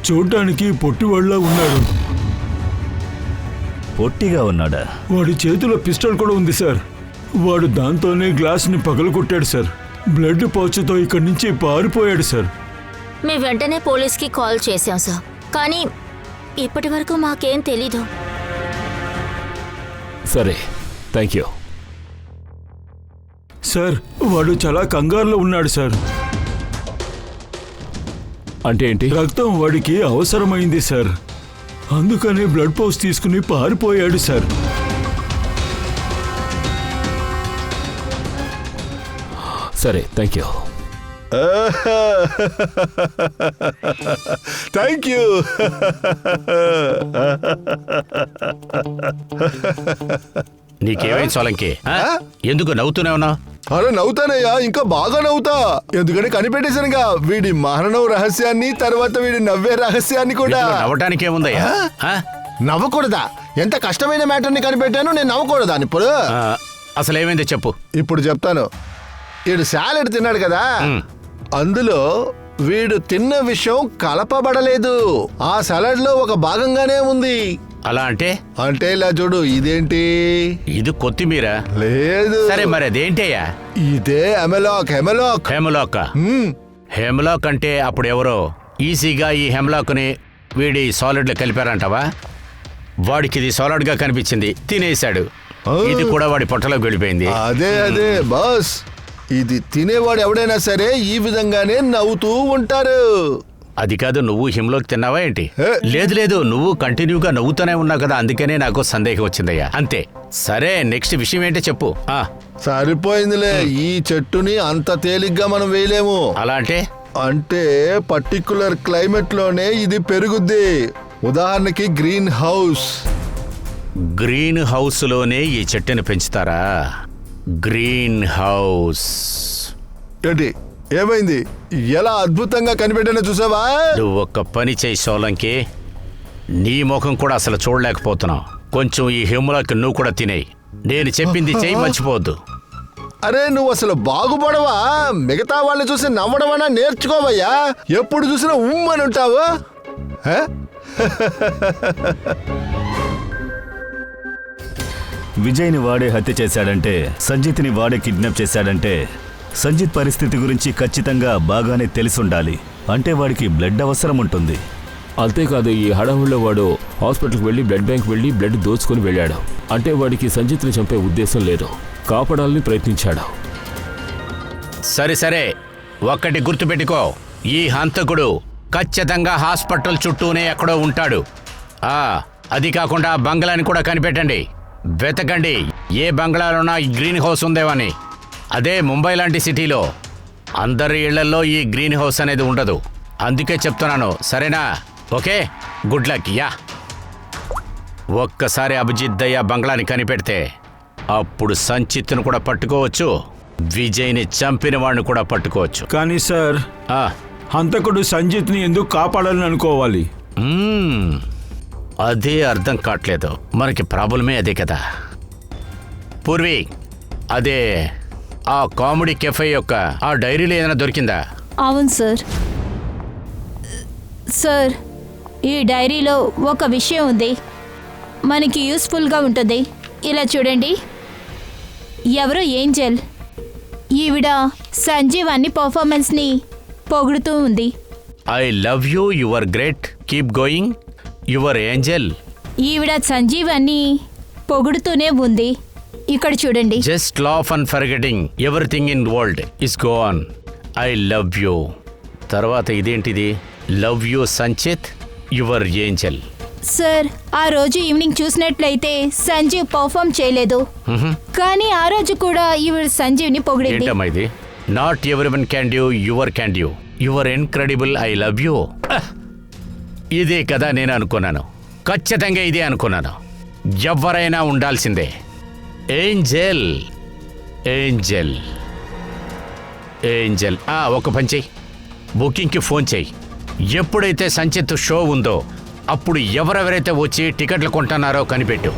చూడటానికి పొట్టివాళ్ళ ఉన్నాడు. పొట్టిగా ఉన్నాడా? వాడి చేతిలో పిస్టల్ కూడా ఉంది సార్. వాడు దాంతోనే గ్లాస్ని పగలగొట్టాడు సార్. బ్లడ్ పౌచ్తో ఇక్కడి నుంచి పారిపోయాడు సార్. మేము వెంటనే పోలీస్కి కాల్ చేశాం సార్, కానీ ఇప్పటి వరకు మాకేం తెలీదు. సరే, థ్యాంక్ యూ సార్. వాడు చాలా కంగారులో ఉన్నాడు సార్. అంటే ఏంటి? రక్తం వాడికి అవసరమైంది సార్, అందుకనే బ్లడ్ పౌచ్ తీసుకుని పారిపోయాడు సార్. సరే, థ్యాంక్ యూ. Thank you. నీకేమైంది సోలంకి? ఎందుకు నవ్వుతూనే ఉన్నావు? అరే నవ్వుతానయ్యా, ఇంకా బాగా నవ్వుతా. ఎందుకంటే కనిపెట్టేశానుగా వీడి మరణం రహస్యాన్ని, తర్వాత వీడి నవ్వే రహస్యాన్ని కూడా. నవ్వటానికేముందయ్యా? నవ్వకూడదా? ఎంత కష్టమైన మ్యాటర్ని కనిపెట్టాను, నేను నవ్వకూడదా? ఇప్పుడు అసలు ఏమైందో చెప్పు. ఇప్పుడు చెప్తాను. వీడు సాలెడ్ తిన్నాడు కదా, అందులో వీడు తిన్న విషయం కలపబడలేదు. ఆ సలాడ్ లో ఒక భాగంగానే ఉంది. అలా అంటే? అంటే ఇలా చూడు. ఇదేంటి? ఇది కొత్తిమీర. లేదు. సరే మరి అదేంటయ్యా? ఇదే హెమలాక్. హెమలాక్. హెమలాక్ అంటే అప్పుడు ఎవరో ఈజీగా ఈ హెమలాక్ ని వీడి సాలిడ్ లో కలిపారంటావా? వాడికి ఇది సాలిడ్ గా కనిపించింది, తినేశాడు. ఇది కూడా వాడి పొట్టలోకి వెళ్ళిపోయింది. అదే బాస్. ఇది తినేవాడు ఎవడైనా సరే ఈ విధంగానే నవ్వుతూ ఉంటారు. అది కాదు, నువ్వు హిమ్లోకి తిన్నావా ఏంటి? లేదు, నువ్వు కంటిన్యూగా నవ్వుతూనే ఉన్నావు కదా, అందుకనే నాకు సందేహం వచ్చిందయ్యా, అంతే. సరే, నెక్స్ట్ విషయం ఏంటో చెప్పు. సరిపోయిందిలే. ఈ చెట్టుని అంత తేలిగ్గా మనం వేయలేము. అలా అంటే పర్టికులర్ క్లైమేట్ లోనే ఇది పెరుగుద్ది. ఉదాహరణకి గ్రీన్ హౌస్ లోనే ఈ చెట్టుని పెంచుతారా? గ్రీన్ హౌస్ ఏంటి? ఏమైంది? ఎలా అద్భుతంగా కనిపెట్టానో చూసావా? నువ్వు ఒక్క పని చేయి సోలంకి, నీ ముఖం కూడా అసలు చూడలేకపోతున్నావు. కొంచెం ఈ హెమ్లాక్ నువ్వు కూడా తినేయి. నేను చెప్పింది చెయ్యి, మర్చిపోవద్దు. అరే నువ్వు అసలు బాగుపడవా? మిగతా వాళ్ళని చూసి నవ్వడమన్నా నేర్చుకోవయ్యా. ఎప్పుడు చూసినా ఉమ్మని ఉంటావు. హ? విజయ్ని వాడే హత్య చేశాడంటే, సంజిత్ని వాడే కిడ్నాప్ చేశాడంటే సంజిత్ పరిస్థితి గురించి ఖచ్చితంగా బాగానే తెలిసుండాలి. అంటే వాడికి బ్లడ్ అవసరం ఉంటుంది. అంతేకాదు, ఈ హడావుల్లో వాడు హాస్పిటల్కి వెళ్ళి బ్లడ్ బ్యాంక్ వెళ్ళి బ్లడ్ దోచుకొని వెళ్ళాడు. అంటే వాడికి సంజిత్ని చంపే ఉద్దేశం లేదు, కాపాడాలని ప్రయత్నించాడు. సరే సరే, ఒక్కటి గుర్తుపెట్టుకో, ఈ హంతకుడు ఖచ్చితంగా హాస్పిటల్ చుట్టూనే ఎక్కడో ఉంటాడు. అది కాకుండా బంగ్లాని కూడా కనిపెట్టండి, వెతకండి. ఏ బంగ్లాలోనా ఈ గ్రీన్ హౌస్ ఉందేమని. అదే ముంబై లాంటి సిటీలో అందరి ఇళ్లలో ఈ గ్రీన్ హౌస్ అనేది ఉండదు. అందుకే చెప్తున్నాను, సరేనా? Okay, good luck. యా, ఒక్కసారి అభిజిత్ దయ్య బంగ్లాని కనిపెడితే అప్పుడు సంచిత్ను కూడా పట్టుకోవచ్చు, విజయ్ని చంపిన వాడిని కూడా పట్టుకోవచ్చు. కానీ సార్, హంతకుడు సంజిత్ని ఎందుకు కాపాడాలని అనుకోవాలి? అదే అర్థం కావట్లేదు. మనకి ప్రాబ్లమే అదే కదా. పూర్వి, అదే ఆ కామెడీ కెఫే యొక్క ఆ డైరీలో ఏదైనా దొరికిందా? అవును సార్. సార్, ఈ డైరీలో ఒక విషయం ఉంది, మనకి యూస్ఫుల్గా ఉంటుంది. ఇలా చూడండి, ఎవరో ఏంజెల్, ఈవిడ సంజీవ్ అన్ని పర్ఫార్మెన్స్ని పొగుడుతూ ఉంది. I love you, your great, keep going, your Angel. ఈవిడ సంజీవ్ అన్ని పొగుడుతూనే ఉంది. ఇక్కడ చూడండి. Just laugh and forgetting everything in world is go on. I love you. తర్వాత ఇదేంటిది? Love you Sanchit, your Angel. Sir, ఆ రోజు ఈవినింగ్ చూసినట్లయితే సంజీవ్ పర్ఫామ్ చేయలేదు, కానీ ఆ రోజు కూడా ఈవిడ సంజీవ్ని పొగిడింది. ఏంటమ్మా ఇది? Not everyone can do, your can do, your incredible, I love you. ఇదే కదా నేను అనుకున్నాను, ఖచ్చితంగా ఇదే అనుకున్నాను. ఎవరైనా ఉండాల్సిందే. Angel, Angel, Angel. ఒక పని చెయ్యి, బుకింగ్కి ఫోన్ చెయ్యి. ఎప్పుడైతే సంచిత్ షో ఉందో అప్పుడు ఎవరెవరైతే వచ్చి టికెట్లు కొంటున్నారో కనిపెట్టు.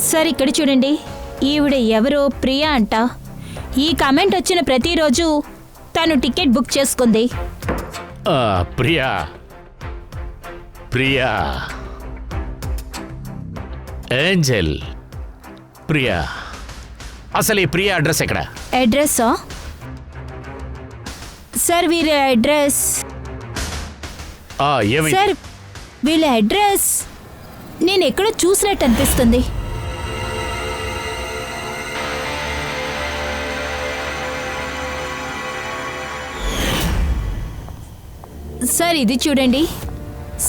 సార్, ఇక్కడ చూడండి, ఈవిడ ఎవరో ప్రియా అంట. ఈ కామెంట్ వచ్చిన ప్రతిరోజు తను టికెట్ బుక్ చేసుకుంది. ప్రియా, ప్రియా, ఏంజెల్, ప్రియా. అసలు ఈ ప్రియా అడ్రస్ ఎక్కడ? అడ్రస్సా? సార్, వీళ్ళ అడ్రస్ సార్, వీళ్ళ అడ్రస్ నేను ఎక్కడో చూసినట్టు అనిపిస్తుంది. సార్, ఇది చూడండి.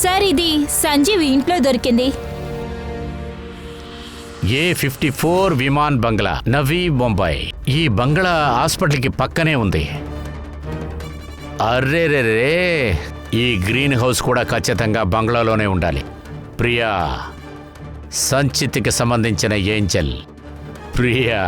సార్, ఇది సంజీవ్ ఇంట్లో దొరికింది. A54 విమాన్ బంగ్లా, నవీ ముంబై. ఈ బంగ్లా హాస్పిటల్కి పక్కనే ఉంది. అర్రేరే, ఈ గ్రీన్ హౌస్ కూడా ఖచ్చితంగా బంగ్లాలోనే ఉండాలి. ప్రియా, సంచిత్కి సంబంధించిన ఏంజెల్ ప్రియా.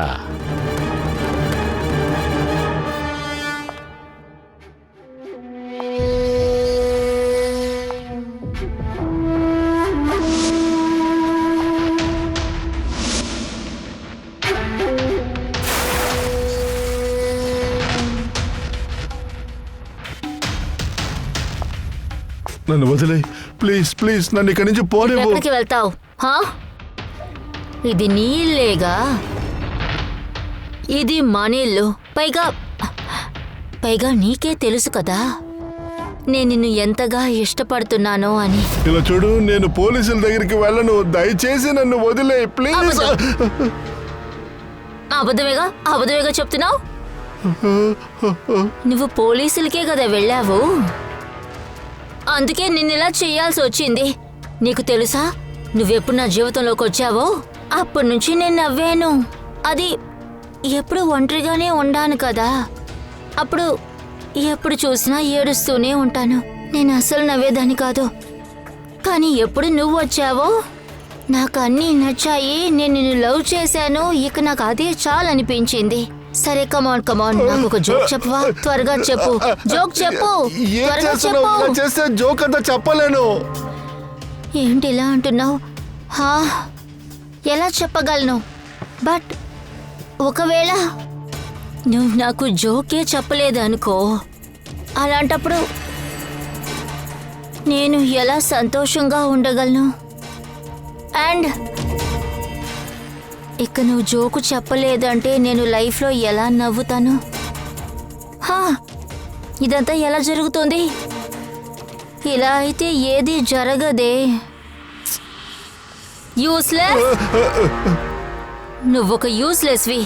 నన్ను వదిలే, ప్లీజ్ ప్లీజ్, నన్ను ఇక్కడి నుంచి పోనివ్వు. ఎక్కడికి వెళ్తావు? ఇది నీ ఇల్లేగా, ఇది మనీళ్ళు. పైగా నీకే తెలుసు కదా నేను నిన్ను ఎంతగా ఇష్టపడుతున్నానో అని. ఇలా చూడు, నేను పోలీసుల దగ్గరికి వెళ్ళను, దయచేసి నన్ను వదిలే ప్లీజ్. అబద్ధమేగా చెప్తున్నావు. నువ్వు పోలీసులకే కదా వెళ్ళావు, అందుకే నిన్నిలా చేయాల్సి వచ్చింది. నీకు తెలుసా, నువ్వెప్పుడు నా జీవితంలోకి వచ్చావో అప్పటి నుంచి నేను నవ్వాను. అది ఎప్పుడు ఒంటరిగానే ఉండాను కదా, అప్పుడు ఎప్పుడు చూసినా ఏడుస్తూనే ఉంటాను. నేను అసలు నవ్వేదాన్ని కాదు. కానీ ఎప్పుడు నువ్వు వచ్చావో నాకు అన్నీ నచ్చాయి, నేను నిన్ను లవ్ చేశాను. ఇక నాకు అదే చాలనిపించింది. సరే, కమాన్ నాకు ఒక జోక్ చెప్పవా? త్వరగా చెప్పు, జోక్ చెప్పు, త్వరగా చెప్పు. జోక్ అంతా చెప్పలేను. ఏంటి ఇలా అంటున్నావు? ఎలా చెప్పగలను? బట్ ఒకవేళ నువ్వు నాకు జోకే చెప్పలేదు అనుకో, అలాంటప్పుడు నేను ఎలా సంతోషంగా ఉండగలను? అండ్ ఇక నువ్వు జోకు చెప్పలేదంటే నేను లైఫ్లో ఎలా నవ్వుతాను? ఇదంతా ఎలా జరుగుతుంది? ఇలా అయితే ఏది జరగదే. యూస్లెస్, నువ్వొక యూస్లెస్వి.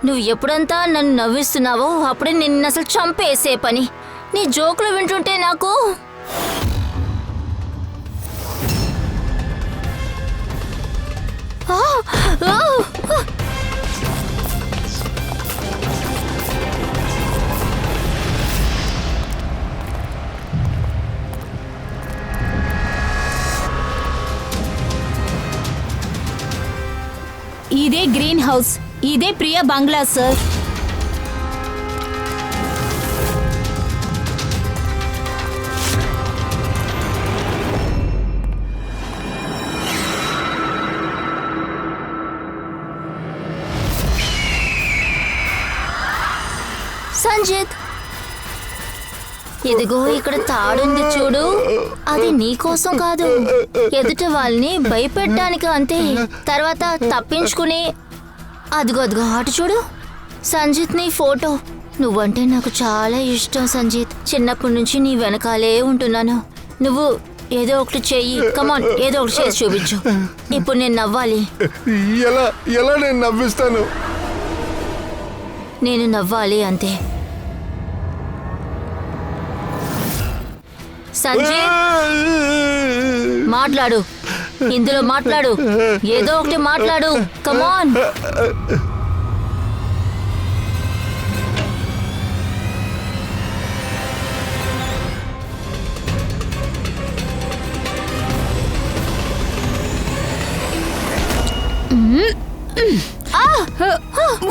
నువ్వు ఎప్పుడంతా నన్ను నవ్విస్తున్నావో అప్పుడే నిన్ను అసలు చంపేసే పని. నీ జోకులు వింటుంటే నాకు ఇదే గ్రీన్ హౌస్, ఇదే ప్రియా బంగ్లా సార్. సంజిత్, ఇదిగో ఇక్కడ తాడుంది చూడు. అది నీకోసం కాదు, ఎదుట వాళ్ళని భయపెట్టడానికి అంతే. తర్వాత తప్పించుకుని అదిగో అదిగో అటు చూడు. సంజిత్, నీ ఫోటో. నువ్వంటే నాకు చాలా ఇష్టం సంజిత్. చిన్నప్పటి నుంచి నీ వెనకాలే ఉంటున్నాను. నువ్వు ఏదో ఒకటి చెయ్యి, కమాన్, ఏదో ఒకటి చేసి చూపించు. ఇప్పుడు నేను నవ్వాలి. ఎలా ఎలా నేను నవ్విస్తాను? నేను నవ్వాలి అంతే. సంజయ్, మాట్లాడు, ఇందులో మాట్లాడు, ఏదో ఒకటి మాట్లాడు, కమాన్.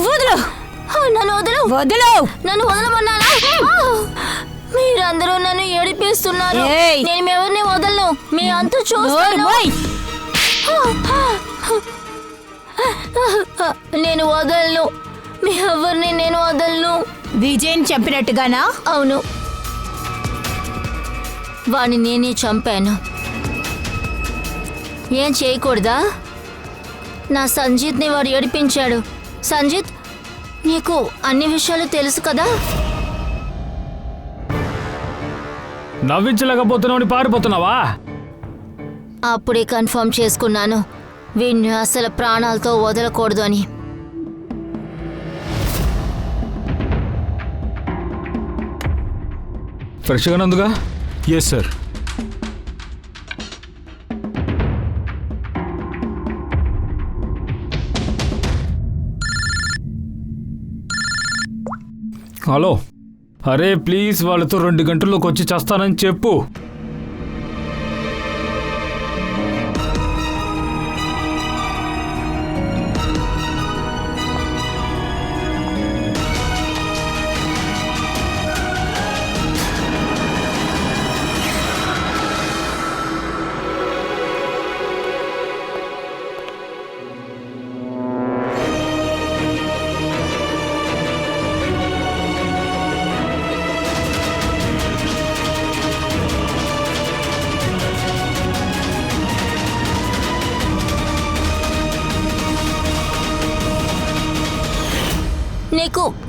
వదలు, నన్ను వదలు, వదలు, నన్ను వదలమన్నానా? మీరందరూ నన్ను ఏడిపిస్తున్నారు. ఏయ్! నేను ఎవరిని వదలను, మీ అంతు చూస్తాను. ఓయ్! నేను వదలను, మీ ఎవరిని నేను వదలను. విజయ్ని చంపినట్టుగానా? అవును, వాడిని నేనే చంపాను. ఏం చేయకూడదా? నా సంజిత్ని వాడు ఏడిపించాడు. సంజిత్, నీకు అన్ని విషయాలు తెలుసు కదా? నవ్వించలేకపోతున్నావు, పారిపోతున్నావా? అప్పుడే కన్ఫర్మ్ చేసుకున్నాను వీణ్ణి అసలు ప్రాణాలతో వదలకూడదు అని. ఫ్రెష్గా నందుగా? Yes sir. హలో, అరే ప్లీజ్ వాళ్ళతో 2 గంటల్లోకి వచ్చి చేస్తానని చెప్పు.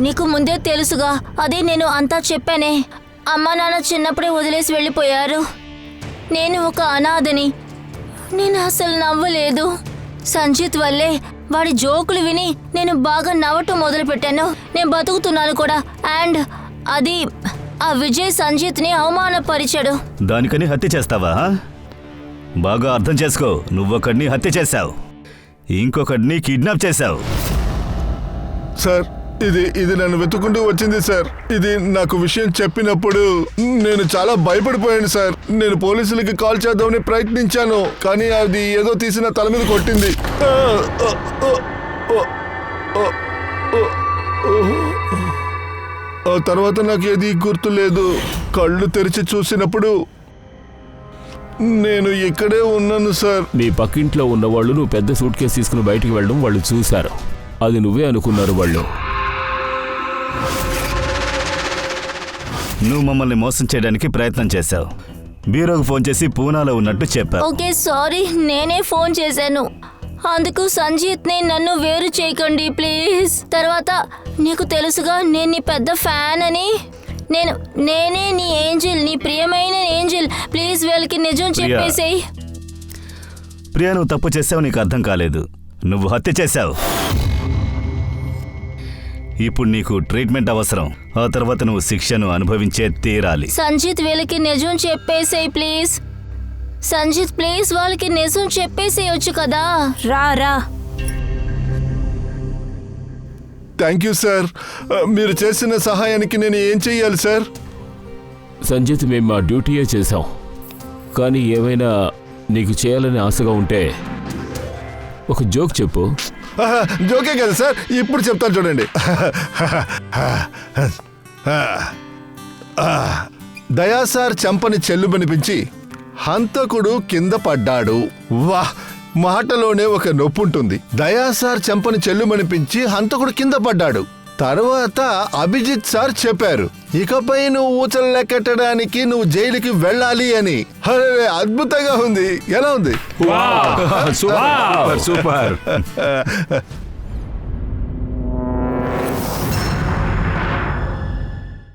నీకు ముందే తెలుసుగా, అదే నేను అంతా చెప్పానే. అమ్మా నాన్న చిన్నప్పుడే వదిలేసి వెళ్ళిపోయారు. నేను ఒక అనాథని. నేను అసలు నవ్వలేదు. సంజిత్ వల్లే, వాడి జోకులు విని నేను బాగా నవ్వటం మొదలుపెట్టాను. నేను బతుకుతున్నాను కూడా. అండ్ అది ఆ విజయ్ సంజిత్ని అవమానపరిచాడు. దానికని హత్య చేస్తావా? బాగా అర్థం చేసుకో, నువ్వొకడిని హత్య చేశావు, ఇంకొకడిని కిడ్నాప్ చేశావు. సార్, ఇది నన్ను వెతుకుంటూ వచ్చింది సార్. ఇది నాకు విషయం చెప్పినప్పుడు నేను చాలా భయపడిపోయాను సార్. నేను పోలీసులకి కాల్ చేద్దామని ప్రయత్నించాను, కానీ అది ఏదో తీసిన తల మీద కొట్టింది. ఆ తర్వాత నాకు ఏది గుర్తు లేదు. కళ్ళు తెరిచి చూసినప్పుడు నేను ఇక్కడే ఉన్నాను సార్. నీ పక్కింట్లో ఉన్నవాళ్ళు నువ్వు పెద్ద సూట్ కేసు తీసుకుని బయటికి వెళ్ళడం వాళ్ళు చూశారు. అది నువ్వే అనుకున్నారు వాళ్ళు. నువ్వు మమ్మల్ని మోసం చేయడానికి ప్రయత్నం చేశావు. బ్యూరోకి ఫోన్ చేసి పూనాలో ఉన్నట్టు చెప్పావు. ఓకే సారీ, నేనే ఫోన్ చేశాను. అందుకు సంజీత్ని నన్ను వేరు చేయకండి ప్లీజ్. తర్వాత నీకు తెలుసుగా నేను నీ పెద్ద ఫ్యాన్ అని. నేనే నీ ఏంజిల్, నీ ప్రియమైన ఏంజిల్. ప్లీజ్ వీళ్ళకి నిజం చెప్పేసేయ్. ప్రియా, నువ్వు తప్పు చేసావు, నీకు అర్థం కాలేదు. నువ్వు హత్య చేశావు. ఇప్పుడు నీకు ట్రీట్మెంట్ అవసరం. ఆ తర్వాత నువ్వు శిక్షను అనుభవించే తీరాలి. సంజీత్ వీళ్ళకి నిజం చెప్పేసేయ్ ప్లీజ్. సంజీత్ ప్లీజ్ వాళ్ళకి నిజం చెప్పేసేయొచ్చు కదా. రా రా. Thank you sir. మీరు చేసిన సహాయానికి నేను ఏం చెయ్యాలి సార్? సంజిత్, మేము మా డ్యూటీయే చేశాం. కానీ ఏమైనా నీకు చేయాలని ఆశగా ఉంటే ఒక జోక్ చెప్పు. జోకే కదా సార్, ఇప్పుడు చెప్తాను చూడండి. దయా సార్ చెంపని చెల్లుబనిపించి హంతకుడు కింద పడ్డాడు. వాహ్, మాటలోనే ఒక నొప్పుంటుంది. దయా సార్ చెంపని చెల్లుమనిపించి హంతకుడు కింద పడ్డాడు. తర్వాత అభిజిత్ సార్ చెప్పారు, ఇకపై నువ్వు ఊచలు లెక్కెట్టడానికి నువ్వు జైలుకి వెళ్ళాలి అని. అరే, అద్భుతంగా ఉంది. ఎలా ఉంది? సూపర్.